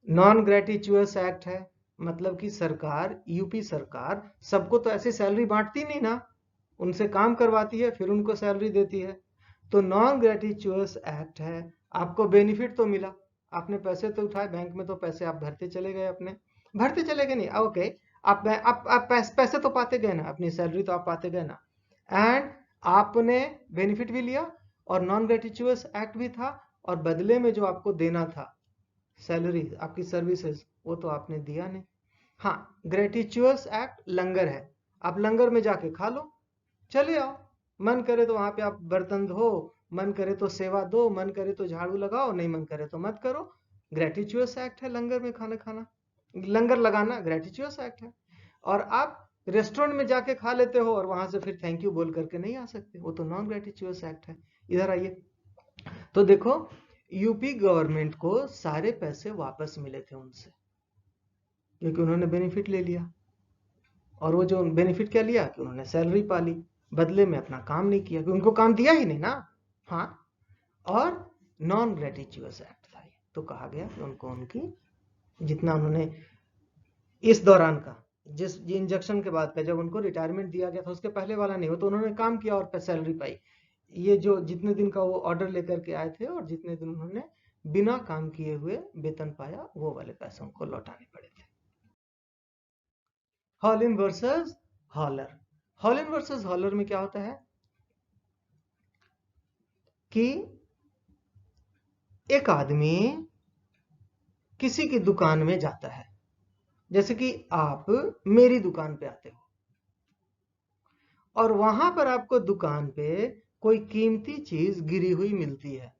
नॉन ग्रेटिचुअस एक्ट है, मतलब कि सरकार, यूपी सरकार सबको तो ऐसी सैलरी बांटती नहीं ना, उनसे काम करवाती है फिर उनको सैलरी देती है। तो नॉन ग्रेटिचुअस एक्ट है, आपको बेनिफिट तो मिला, आपने पैसे तो उठाए, बैंक में तो पैसे आप भरते चले गए, अपने भरते चले गए नहीं, ओके, आप पैसे तो पाते गए ना, अपनी सैलरी तो आप पाते गए ना, एंड आपने बेनिफिट भी लिया, और नॉन ग्रेटिचुअस एक्ट भी था, और बदले में जो आपको देना था सैलरी, आपकी सर्विसेज, वो तो आपने दिया नहीं। हाँ, ग्रेटिचुअस एक्ट लंगर है, आप लंगर में जाके खा लो, चले आओ, मन करे तो वहां पे आप बर्तन धो, मन करे तो सेवा दो, मन करे तो झाड़ू लगाओ, नहीं मन करे तो मत करो। ग्रेटिचुअस एक्ट है लंगर में खाना खाना, लंगर लगाना ग्रेटिचुअस एक्ट है। और आप रेस्टोरेंट में जाके खा लेते हो और वहां से फिर थैंक यू बोल करके नहीं आ सकते, वो तो नॉन ग्रेटिचुअस एक्ट है। इधर आइए, तो देखो यूपी गवर्नमेंट को सारे पैसे वापस मिले थे उनसे, क्योंकि उन्होंने बेनिफिट ले लिया, और वो जो बेनिफिट क्या लिया कि उन्होंने सैलरी पा ली, बदले में अपना काम नहीं किया, क्योंकि उनको काम दिया ही नहीं ना। हाँ, और नॉन ग्रेटिचुअस एक्ट था ये, तो कहा गया कि उनको उनकी जितना उन्होंने इस दौरान का, जिस इंजेक्शन के बाद का, जब उनको रिटायरमेंट दिया गया था उसके पहले वाला नहीं हो, तो उन्होंने काम किया और सैलरी पाई। ये जो जितने दिन का वो ऑर्डर लेकर के आए थे और जितने दिन उन्होंने बिना काम किए हुए वेतन पाया, वो वाले पैसे उनको लौटाने पड़े थे। हॉलिन वर्सेस हॉलर। हॉलिन वर्सेस हॉलर में क्या होता है कि एक आदमी किसी की दुकान में जाता है, जैसे कि आप मेरी दुकान पे आते हो, और वहां पर आपको दुकान पे कोई कीमती चीज गिरी हुई मिलती है,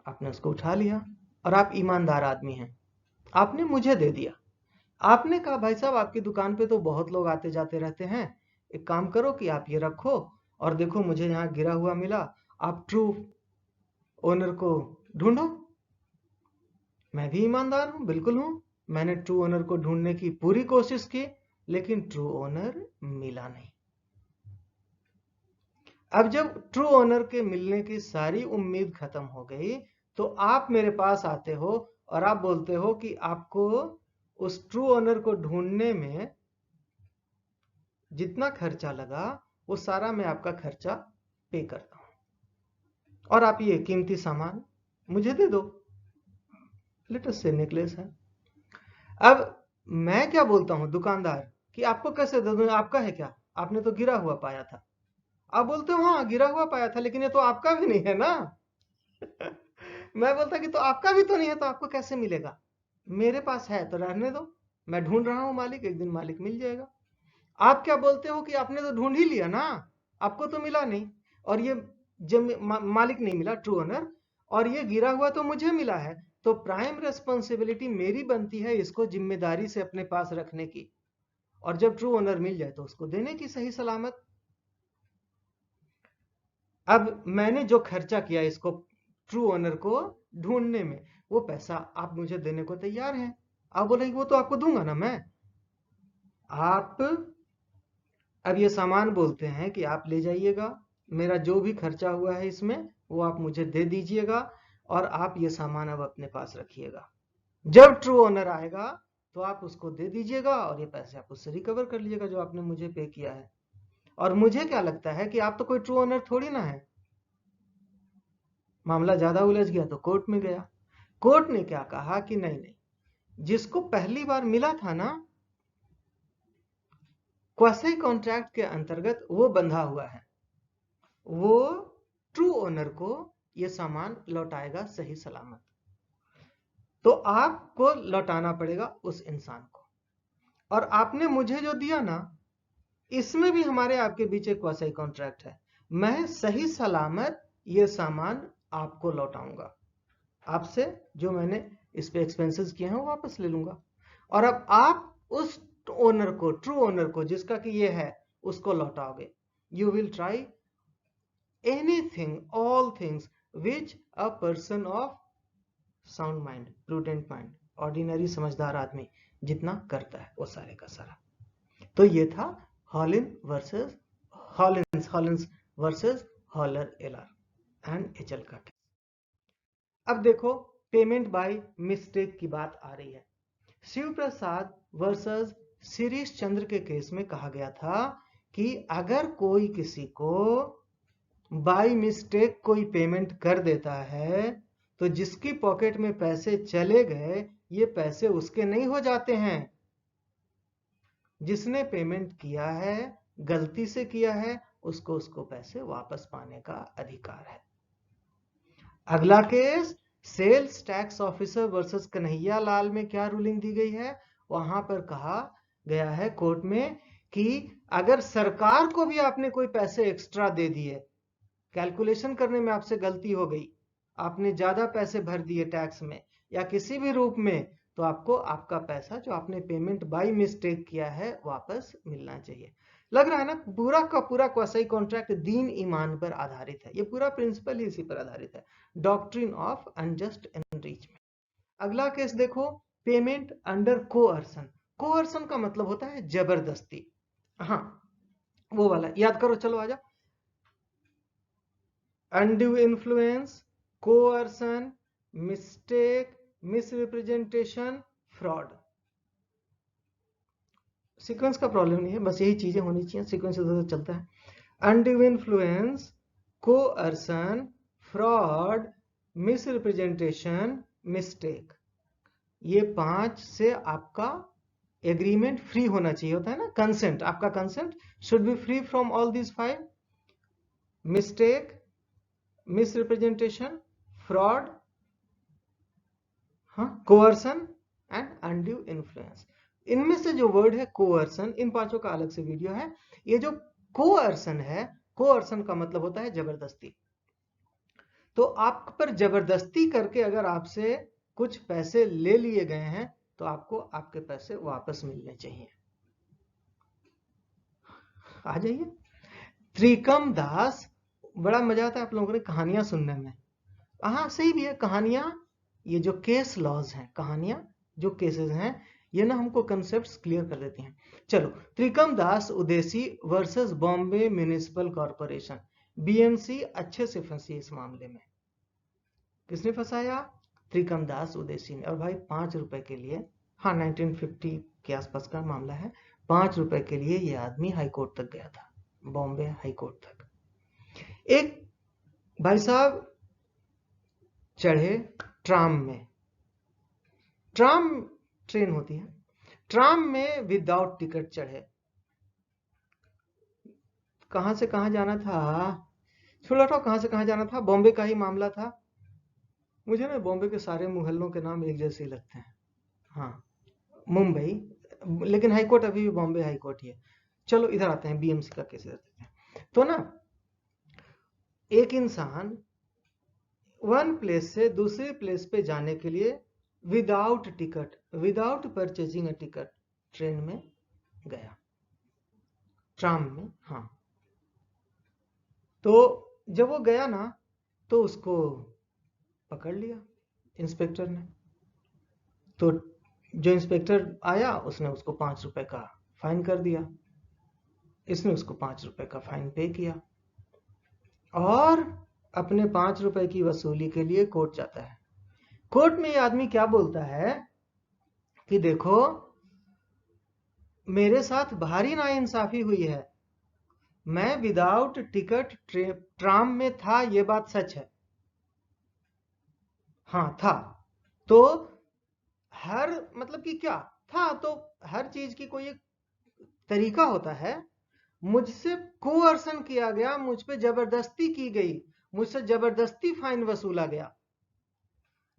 आपने उसको उठा लिया, और आप ईमानदार आदमी हैं, आपने मुझे दे दिया। आपने कहा भाई साहब आपकी दुकान पे तो बहुत लोग आते जाते रहते हैं, एक काम करो कि आप ये रखो, और देखो मुझे यहाँ गिरा हुआ मिला, आप ट्रू ओनर को ढूंढो। मैं भी ईमानदार हूं, बिल्कुल हूं, मैंने ट्रू ओनर को ढूंढने की पूरी कोशिश की, लेकिन ट्रू ओनर मिला नहीं। अब जब ट्रू ओनर के मिलने की सारी उम्मीद खत्म हो गई, तो आप मेरे पास आते हो और आप बोलते हो कि आपको उस ट्रू ओनर को ढूंढने में जितना खर्चा लगा वो सारा मैं आपका खर्चा पे करता हूं, और आप ये कीमती सामान मुझे दे दो, लेटेस्ट से नेकलेस है। अब मैं क्या बोलता हूं दुकानदार कि आपको कैसे दे दूं, आपका है क्या, आपने तो गिरा हुआ पाया था। आप बोलते हो हाँ गिरा हुआ पाया था, लेकिन ये तो आपका भी नहीं है ना। मैं बोलता कि तो आपका भी तो नहीं है, तो आपको कैसे मिलेगा, मेरे पास है तो रहने दो, मैं ढूंढ रहा हूं मालिक, एक दिन मालिक मिल जाएगा। आप क्या बोलते हो कि आपने तो ढूंढ ही लिया ना, आपको तो मिला नहीं, और ये जब मालिक नहीं मिला ट्रू ओनर, और ये गिरा हुआ तो मुझे मिला है, तो प्राइम रेस्पॉन्सिबिलिटी मेरी बनती है इसको जिम्मेदारी से अपने पास रखने की, और जब ट्रू ओनर मिल जाए तो उसको देने की सही सलामत। अब मैंने जो खर्चा किया इसको ट्रू ओनर को ढूंढने में, वो पैसा आप मुझे देने को तैयार हैं। आप बोलेंगे वो तो आपको दूंगा ना मैं। आप अब ये सामान बोलते हैं कि आप ले जाइएगा, मेरा जो भी खर्चा हुआ है इसमें वो आप मुझे दे दीजिएगा, और आप ये सामान अब अपने पास रखिएगा, जब ट्रू ओनर आएगा तो आप उसको दे दीजिएगा, और ये पैसे आप उससे रिकवर कर लीजिएगा जो आपने मुझे पे किया है। और मुझे क्या लगता है कि आप तो कोई ट्रू ओनर थोड़ी ना है। मामला ज्यादा उलझ गया तो कोर्ट में गया, कोर्ट ने क्या कहा कि नहीं नहीं, जिसको पहली बार मिला था ना, क्वासी कॉन्ट्रैक्ट के अंतर्गत वो बंधा हुआ है, वो ट्रू ओनर को ये सामान लौटाएगा सही सलामत। तो आपको लौटाना पड़ेगा उस इंसान को। और आपने मुझे जो दिया ना, इसमें भी हमारे आपके बीच एक क्वासी कॉन्ट्रैक्ट है। मैं सही सलामत ये सामान आपको लौटाऊंगा, आपसे जो मैंने इस पे एक्सपेंसेस किए हैं वो वापस ले लूंगा। और अब आप उस ओनर को, ट्रू ओनर को, जिसका कि ये है, उसको लौटाओगे। You will try anything, all things which a person of sound mind, prudent mind, ordinary समझदार आदमी जितना करता है वो सारे का सारा। तो ये था हॉलिन्स वर्सेस हॉलर एलर एंड एचएल का केस। अब देखो पेमेंट बाय मिस्टेक की बात आ रही है। शिव प्रसाद वर्सेस शिरीष चंद्र के केस में कहा गया था कि अगर कोई किसी को बाय मिस्टेक कोई पेमेंट कर देता है तो जिसकी पॉकेट में पैसे चले गए ये पैसे उसके नहीं हो जाते हैं। जिसने पेमेंट किया है, गलती से किया है, उसको पैसे वापस पाने का अधिकार है। अगला case sales tax officer versus Kanhaiya Lal में क्या रूलिंग दी गई है? वहां पर कहा गया है कोर्ट में कि अगर सरकार को भी आपने कोई पैसे एक्स्ट्रा दे दिए, कैलकुलेशन करने में आपसे गलती हो गई, आपने ज्यादा पैसे भर दिए टैक्स में या किसी भी रूप में, तो आपको आपका पैसा जो आपने पेमेंट बाय मिस्टेक किया है वापस मिलना चाहिए। लग रहा है ना, पूरा का पूरा क्वासी कॉन्ट्रैक्ट दीन ईमान पर आधारित है। ये पूरा प्रिंसिपल ही इसी पर आधारित है, डॉक्ट्रिन ऑफ अनजस्ट एनरिचमेंट। अगला केस देखो, पेमेंट अंडर कोअर्सन। कोअर्सन का मतलब होता है जबरदस्ती। हाँ, वो वाला याद करो, चलो आजा। Undue influence, coercion, mistake, misrepresentation, fraud. Sequence का प्रॉब्लम नहीं है, बस यही चीजें होनी चाहिए, सीक्वेंस इधर चलता है। Undue influence, coercion, fraud, misrepresentation, mistake, ये 5 से आपका एग्रीमेंट फ्री होना चाहिए, होता है ना, कंसेंट। आपका consent should be free from all these 5: mistake, misrepresentation, fraud, coercion and undue influence. इनमें से जो वर्ड है कोअर्सन, इन 5 का अलग से वीडियो है। ये जो कोअर्सन है, कोअर्सन का मतलब होता है जबरदस्ती। तो आप पर जबरदस्ती करके अगर आपसे कुछ पैसे ले लिए गए हैं तो आपको आपके पैसे वापस मिलने चाहिए। आ जाइए। त्रिकम दास, बड़ा मजा आता है आप लोगों ने कहानियां सुनने में। हाँ सही भी है, कहानियां, ये जो केस लॉज हैं, कहानियां जो केसेस हैं, ये ना हमको कंसेप्ट्स क्लियर कर देती हैं। चलो, Trikam Das Udesi versus Bombay municipal corporation. BMC अच्छे से फंसी इस मामले में। किसने फंसाया? त्रिकम दास उदेसी ने। और भाई 5 रुपए के लिए, हाँ 1950 के आसपास का मामला है, 5 रुपए के लिए ये आदमी हाईकोर्ट तक गया था, बॉम्बे हाईकोर्ट तक। एक भाई साहब चढ़े ट्राम में, ट्राम ट्रेन होती है, ट्राम में विदाउट टिकट चढ़े। कहां से कहां जाना था, छोड़ो हटाओ, कहां से कहां जाना था, बॉम्बे का ही मामला था। मुझे ना बॉम्बे के सारे मोहल्लों के नाम एक जैसे ही लगते हैं। हाँ, मुंबई, लेकिन हाईकोर्ट अभी भी बॉम्बे हाईकोर्ट ही है। चलो इधर आते हैं, बीएमसी का केस देखते हैं। तो ना, एक इंसान वन प्लेस से दूसरे प्लेस पे जाने के लिए without ticket, without purchasing a ticket, train में गया, ट्राम में। हाँ, तो जब वो गया ना तो उसको पकड़ लिया इंस्पेक्टर ने। तो जो इंस्पेक्टर आया उसने उसको 5 रुपए का फाइन कर दिया। इसने उसको 5 रुपए का फाइन पे किया और अपने 5 रुपए की वसूली के लिए कोर्ट जाता है। कोर्ट में ये आदमी क्या बोलता है कि देखो, मेरे साथ भारी नाइंसाफी हुई है, मैं विदाउट टिकट ट्राम में था, ये बात सच है, हाँ था। तो हर, मतलब कि क्या था, तो हर चीज की कोई एक तरीका होता है, मुझसे कोअर्सन किया गया, मुझ पे जबरदस्ती की गई, मुझसे जबरदस्ती फाइन वसूला गया।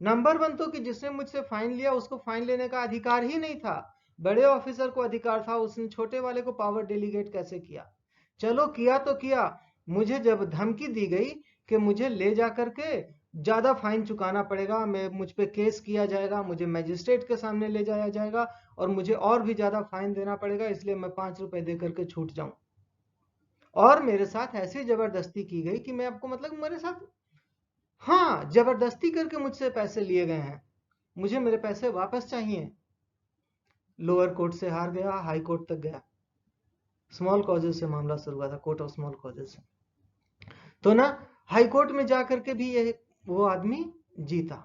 नंबर 1 तो कि जिसने मुझसे फाइन लिया उसको फाइन लेने का अधिकार ही नहीं था, बड़े ऑफिसर को अधिकार था, उसने छोटे वाले को पावर डेलीगेट कैसे किया? चलो किया तो किया, मुझे जब धमकी दी गई कि मुझे ले जा करके ज्यादा फाइन चुकाना पड़ेगा, मैं मुझ पे केस किया जाएगा, मुझे मजिस्ट्रेट के सामने ले जाया जाएगा और मुझे और भी ज्यादा फाइन देना पड़ेगा, इसलिए मैं 5 रुपए दे करके छूट जाऊं। और मेरे साथ ऐसी जबरदस्ती की गई कि मैं आपको मतलब मेरे साथ, हाँ, जबरदस्ती करके मुझसे पैसे लिए गए हैं, मुझे मेरे पैसे वापस चाहिए। लोअर कोर्ट से हार गया, हाई कोर्ट तक गया, स्मॉल कॉजेज से मामला शुरू हुआ था, कोर्ट ऑफ स्मॉल कॉजेज से। तो ना हाई कोर्ट में जाकर के भी ये वो आदमी जीता।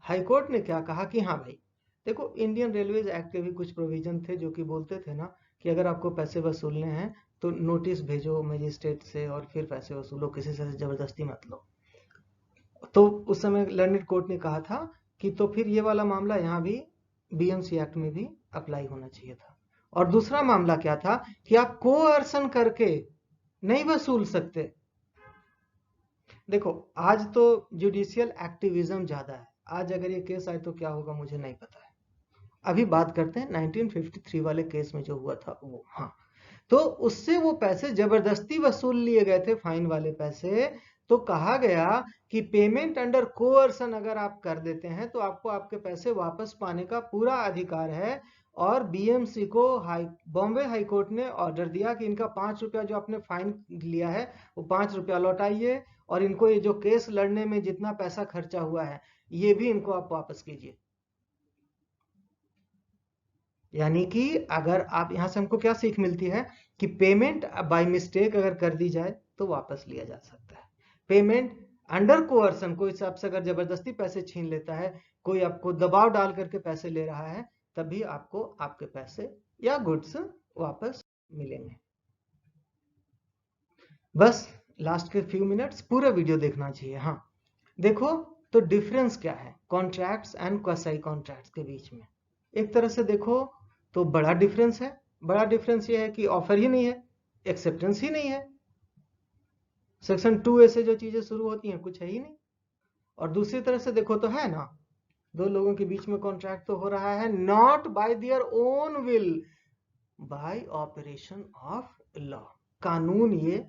हाई कोर्ट ने क्या कहा कि हाँ भाई देखो, इंडियन रेलवेज एक्ट के भी कुछ प्रोविजन थे जो कि बोलते थे ना कि अगर आपको पैसे वसूलने हैं तो नोटिस भेजो मजिस्ट्रेट से और फिर पैसे वसूलो, किसी से जबरदस्ती मत लो। तो उस समय लर्नेड कोर्ट ने कहा था कि तो फिर ये वाला मामला यहाँ भी बीएमसी एक्ट में भी अप्लाई होना चाहिए था। और दूसरा मामला क्या था कि आप कोअर्सन करके नहीं वसूल सकते। देखो आज तो जुडिशियल एक्टिविज्म ज्यादा है, आज अगर ये केस आए तो क्या होगा मुझे नहीं पता है। अभी बात करते हैं 1953 वाले केस में जो हुआ था वो। हाँ, तो उससे वो पैसे जबरदस्ती वसूल लिए गए थे, फाइन वाले पैसे। तो कहा गया कि पेमेंट अंडर कोअर्सन अगर आप कर देते हैं तो आपको आपके पैसे वापस पाने का पूरा अधिकार है। और बीएमसी को बॉम्बे हाई कोर्ट ने ऑर्डर दिया कि इनका 5 रुपया जो आपने फाइन लिया है वो 5 रुपया लौटाइए, और इनको ये जो केस लड़ने में जितना पैसा खर्चा हुआ है ये भी इनको आप वापस कीजिए। यानी कि अगर आप यहां से हमको क्या सीख मिलती है कि पेमेंट बाय मिस्टेक अगर कर दी जाए तो वापस लिया जा सकता है। पेमेंट अंडर कोअर्सन, कोई आपसे अगर जबरदस्ती पैसे छीन लेता है, कोई आपको दबाव डाल करके पैसे ले रहा है, तभी आपको आपके पैसे या गुड्स वापस मिलेंगे। बस लास्ट के फ्यू मिनट्स पूरा वीडियो देखना चाहिए। हाँ देखो, तो डिफरेंस क्या है कॉन्ट्रैक्ट्स एंड क्वासी कॉन्ट्रैक्ट्स के बीच में? एक तरह से देखो तो बड़ा डिफरेंस है। बड़ा डिफरेंस ये है कि ऑफर ही नहीं है, एक्सेप्टेंस ही नहीं है। सेक्शन 2A से जो चीजें शुरू होती हैं कुछ है ही नहीं। और दूसरी तरह से देखो तो है ना, दो लोगों के बीच में कॉन्ट्रैक्ट तो हो रहा है not bye their own will, bye operation of law. कानून ये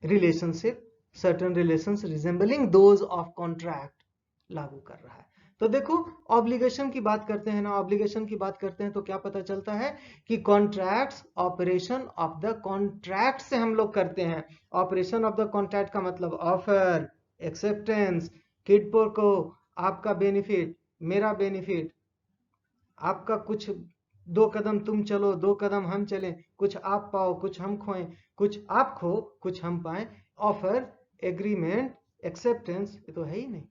relationship, certain relations resembling those of contract लागू कर रहा है। तो देखो ऑब्लिगेशन की बात करते हैं ना, ऑब्लिगेशन की बात करते हैं तो क्या पता चलता है कि contracts operation of the contract से हम लोग करते हैं। ऑपरेशन ऑफ द कॉन्ट्रैक्ट का मतलब ऑफर, एक्सेप्टेंस, किड पोर को आपका बेनिफिट, मेरा बेनिफिट, आपका कुछ 2 कदम तुम चलो 2 कदम हम चलें, कुछ आप पाओ कुछ हम खोएं, कुछ आप खो कुछ हम पाएं। ऑफर, एग्रीमेंट, एक्सेप्टेंस, ये तो है ही नहीं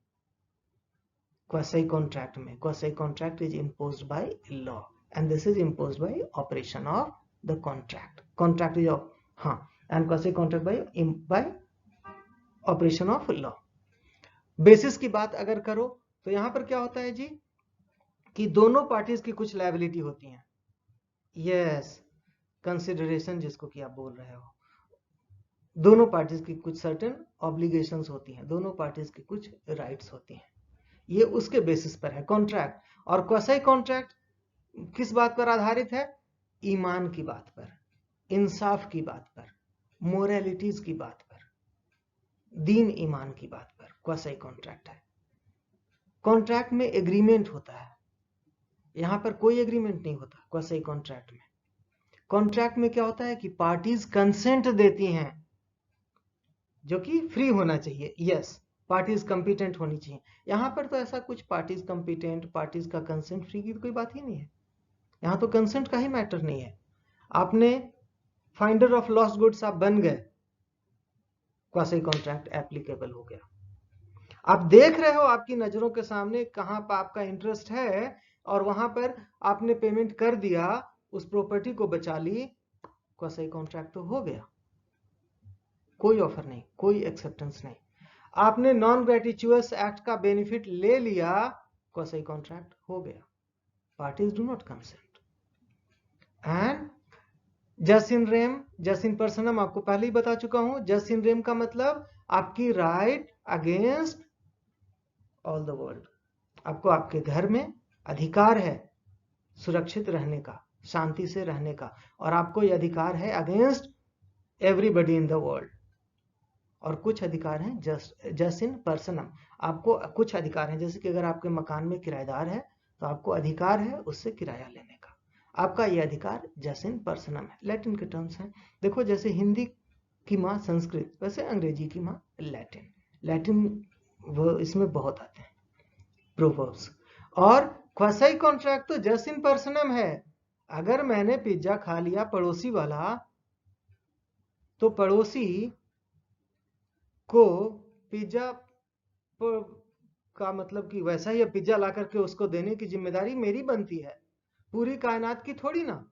क्वासी कॉन्ट्रैक्ट में। Quasi contract is imposed by law and this is imposed by operation of the contract. Contract is of, हाँ, and quasi contract by operation of law. Basis की बात अगर करो तो यहां पर क्या होता है जी कि दोनों पार्टीज की कुछ लायबिलिटी होती हैं। यस, कंसिडरेशन जिसको कि आप बोल रहे हो, दोनों पार्टीज की कुछ सर्टेन ऑब्लिगेशंस होती हैं, दोनों पार्टीज की कुछ राइट्स होती हैं, ये उसके बेसिस पर है कॉन्ट्रैक्ट। और क्वासी कॉन्ट्रैक्ट किस बात पर आधारित है? ईमान की बात पर, इंसाफ की बात पर, मोरालिटीज की बात पर, दीन ईमान की बात पर क्वासी कॉन्ट्रैक्ट है। कॉन्ट्रैक्ट में एग्रीमेंट होता है, यहां पर कोई एग्रीमेंट नहीं होता क्वासी कॉन्ट्रैक्ट में। कॉन्ट्रैक्ट में क्या होता है कि पार्टीज कंसेंट देती हैं, जो कि फ्री होना चाहिए। यस, पार्टीज कंपिटेंट होनी चाहिए। यहां पर तो ऐसा कुछ पार्टीज कंपिटेंट, पार्टीज का कंसेंट फ्री की तो कोई बात ही नहीं है। यहां तो कंसेंट का ही मैटर नहीं है। आपने फाइंडर ऑफ लॉस्ट गुड्स आप बन गए, क्वासी कॉन्ट्रैक्ट एप्लीकेबल हो गया। आप देख रहे हो आपकी नजरों के सामने कहां पर आपका इंटरेस्ट है और वहां पर आपने पेमेंट कर दिया, उस प्रॉपर्टी को बचा ली, क्वासी कॉन्ट्रैक्ट तो हो गया। कोई ऑफर नहीं, कोई एक्सेप्टेंस नहीं। आपने नॉन ग्रेटिचुअस एक्ट का बेनिफिट ले लिया, क्वासी कॉन्ट्रैक्ट हो गया। Parties do not consent. And जस इन रेम, जस इन पर्सनम आपको पहले ही बता चुका हूं। जस इन रेम का मतलब आपकी right against all the world. आपको आपके घर में अधिकार है सुरक्षित रहने का, शांति से रहने का, और आपको यह अधिकार है against everybody in the world. और कुछ अधिकार हैं जस्ट इन पर्सनम, आपको कुछ अधिकार हैं, जैसे कि अगर आपके मकान में किराएदार है तो आपको अधिकार है उससे किराया लेने का, आपका यह अधिकार जस्ट इन पर्सनम है। लैटिन के टर्म्स हैं। देखो जैसे हिंदी की माँ संस्कृत, वैसे अंग्रेजी की माँ लैटिन। लैटिन वो इसमें बहुत आते हैं प्रोवर्ब्स। और क्वासी कॉन्ट्रैक्ट तो जस्ट इन पर्सनम है। अगर मैंने पिज्जा खा लिया पड़ोसी वाला, तो पड़ोसी को पिज्जा का मतलब कि वैसा ही पिज्जा ला करके उसको देने की जिम्मेदारी मेरी बनती है, पूरी कायनात की थोड़ी ना।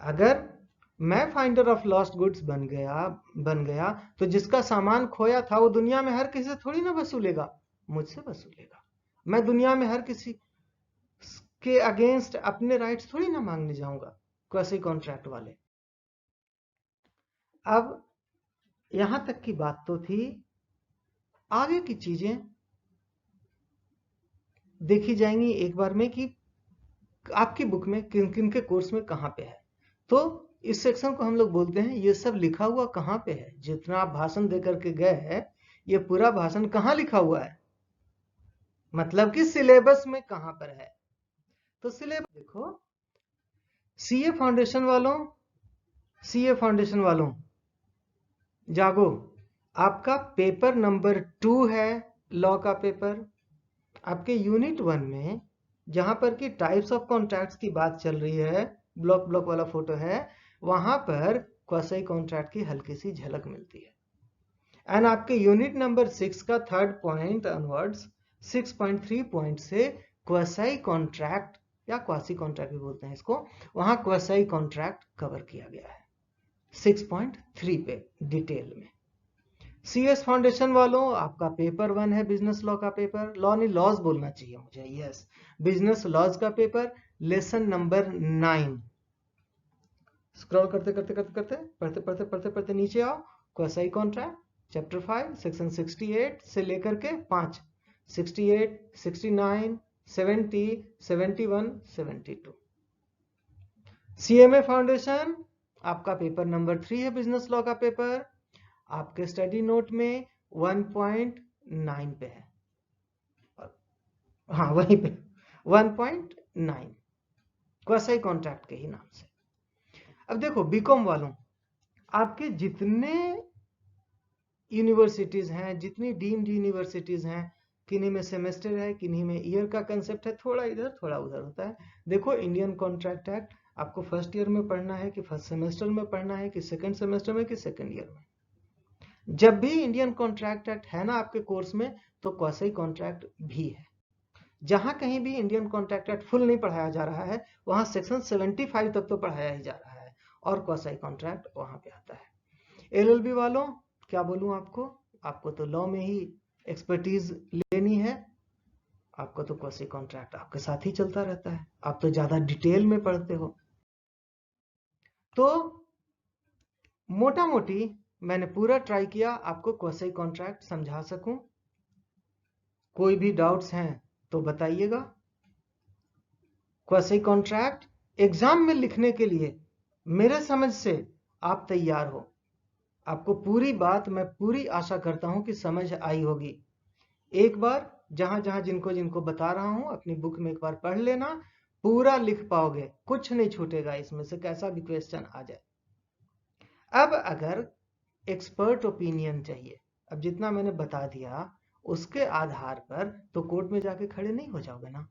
अगर मैं फाइंडर ऑफ लॉस्ट गुड्स बन गया तो जिसका सामान खोया था वो दुनिया में हर किसी से थोड़ी ना वसूलेगा, मुझसे वसूलेगा। मैं दुनिया में हर किसी के अगेंस्ट अपने राइट्स थोड़ी ना मांगने जाऊंगा, क्वासी कॉन्ट्रैक्ट वाले। अब यहां तक की बात तो थी, आगे की चीजें देखी जाएंगी एक बार में कि आपकी बुक में किन किन के कोर्स में कहां पे है। तो इस सेक्शन को हम लोग बोलते हैं ये सब लिखा हुआ कहां पे है। जितना आप भाषण देकर के गए हैं, ये पूरा भाषण कहां लिखा हुआ है, मतलब कि सिलेबस में कहां पर है। तो सिलेबस देखो, सीए फाउंडेशन वालों जागो, आपका पेपर नंबर 2 है लॉ का पेपर। आपके यूनिट 1 में जहां पर कि टाइप्स ऑफ कॉन्ट्रैक्ट्स की बात चल रही है, ब्लॉक ब्लॉक वाला फोटो है, वहां पर क्वासी कॉन्ट्रैक्ट की हल्की सी झलक मिलती है। एंड आपके यूनिट नंबर 6 का 3rd पॉइंट ऑनवर्ड्स 6.3 पॉइंट से क्वासी कॉन्ट्रैक्ट या क्वासी कॉन्ट्रैक्ट भी बोलते हैं इसको, वहां क्वासी कॉन्ट्रैक्ट कवर किया गया है 6.3 पे डिटेल में। सीएस फाउंडेशन वालों, आपका पेपर 1 है बिजनेस लॉ का पेपर, लॉ नहीं लॉज बोलना चाहिए मुझे, यस, बिजनेस लॉज का पेपर, लेसन नंबर 9। स्क्रॉल करते करते करते करते पढ़ते पढ़ते पढ़ते पढ़ते नीचे आओ, क्वासी कॉन्ट्रैक्ट चैप्टर 5 सेक्शन 68 से लेकर के 5, 68, 69, 70, 71, 72। सीएमए फाउंडेशन, आपका पेपर नंबर 3 है बिजनेस लॉ का पेपर, आपके स्टडी नोट में 1.9 पे है, हाँ वहीं पे 1.9 क्वासी कॉन्ट्रैक्ट के ही नाम से। अब देखो बीकॉम वालों, आपके जितने यूनिवर्सिटीज हैं, जितनी डीम्ड यूनिवर्सिटीज हैं, किन्हीं में सेमेस्टर है, किन्हीं में ईयर का कंसेप्ट है, थोड़ा इधर थोड़ा उधर होता है। देखो इंडियन कॉन्ट्रैक्ट एक्ट आपको फर्स्ट ईयर में पढ़ना है कि फर्स्ट सेमेस्टर में पढ़ना है कि सेकंड सेमेस्टर में कि सेकंड ईयर में। जब भी इंडियन कॉन्ट्रैक्ट एक्ट है ना आपके कोर्स में, तो क्वासी कॉन्ट्रैक्ट भी है। जहां कहीं भी इंडियन कॉन्ट्रैक्ट एक्ट फुल नहीं पढ़ाया जा रहा है, वहां सेक्शन 75 तक तो पढ़ाया ही जा रहा है, और क्वासी कॉन्ट्रैक्ट वहां पे आता है। एलएलबी वालों, क्या बोलूं आपको तो लॉ में ही एक्सपर्टीज लेनी है, आपको तो क्वासी कॉन्ट्रैक्ट आपके साथ ही चलता रहता है, आप तो ज्यादा डिटेल में पढ़ते हो। तो मोटा मोटी मैंने पूरा ट्राई किया आपको क्वासी कॉन्ट्रैक्ट समझा सकूं। कोई भी डाउट्स हैं तो बताइएगा। क्वासी कॉन्ट्रैक्ट एग्जाम में लिखने के लिए मेरे समझ से आप तैयार हो, आपको पूरी बात मैं पूरी आशा करता हूं कि समझ आई होगी। एक बार जहां जहां जिनको जिनको बता रहा हूं अपनी बुक में एक बार पढ़ लेना, पूरा लिख पाओगे, कुछ नहीं छूटेगा इसमें से, कैसा भी क्वेश्चन आ जाए। अब अगर एक्सपर्ट ओपिनियन चाहिए, अब जितना मैंने बता दिया उसके आधार पर तो कोर्ट में जाके खड़े नहीं हो जाओगे ना,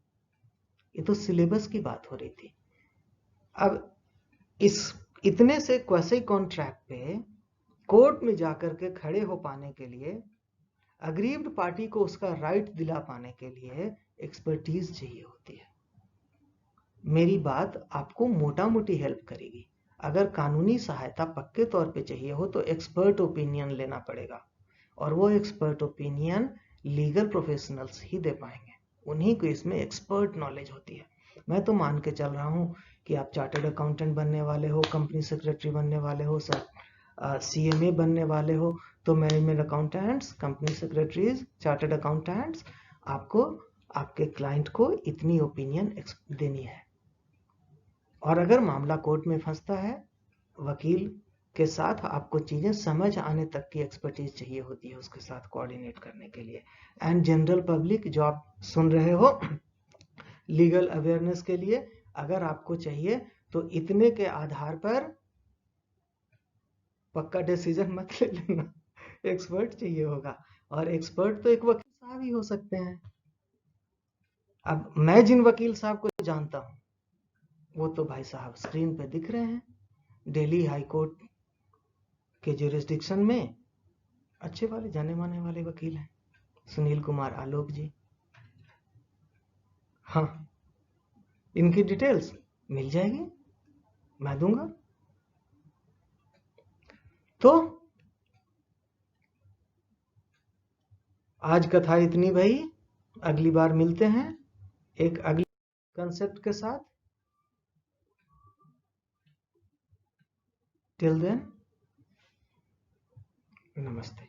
ये तो सिलेबस की बात हो रही थी। अब इस इतने से क्वासी कॉन्ट्रैक्ट पे कोर्ट में जाकर के खड़े हो पाने के लिए, अग्रीव्ड पार्टी को उसका राइट दिला पाने के लिए एक्सपर्टीज चाहिए होती है। मेरी बात आपको मोटा मोटी हेल्प करेगी। अगर कानूनी सहायता पक्के तौर पे चाहिए हो तो एक्सपर्ट ओपिनियन लेना पड़ेगा, और वो एक्सपर्ट ओपिनियन लीगल प्रोफेशनल्स ही दे पाएंगे, उन्हीं को इसमें एक्सपर्ट नॉलेज होती है। मैं तो मान के चल रहा हूँ कि आप चार्टर्ड अकाउंटेंट बनने वाले हो, कंपनी सेक्रेटरी बनने वाले हो, सर CMA बनने वाले हो, तो management accountants, company secretaries, chartered accountants, आपको आपके क्लाइंट को इतनी ओपिनियन देनी है। और अगर मामला कोर्ट में फंसता है, वकील के साथ आपको चीजें समझ आने तक की एक्सपर्टीज चाहिए होती है उसके साथ कोऑर्डिनेट करने के लिए। एंड जनरल पब्लिक जो आप सुन रहे हो लीगल अवेयरनेस के लिए, अगर आपको चाहिए तो इतने के आधार पर पक्का डिसीजन मत ले लेना, एक्सपर्ट चाहिए होगा। और एक्सपर्ट तो एक वकील साहब ही हो सकते हैं। अब मैं जिन वकील साहब को जानता हूं वो तो भाई साहब स्क्रीन पे दिख रहे हैं, दिल्ली हाई कोर्ट के जुरिस्डिक्शन में अच्छे वाले जाने माने वाले वकील हैं, सुनील कुमार आलोक जी। हाँ, इनकी डिटेल्स मिल जाएगी, मैं दूंगा। तो आज कथा इतनी भाई, अगली बार मिलते हैं एक अगले कंसेप्ट के साथ। टिल देन, नमस्ते।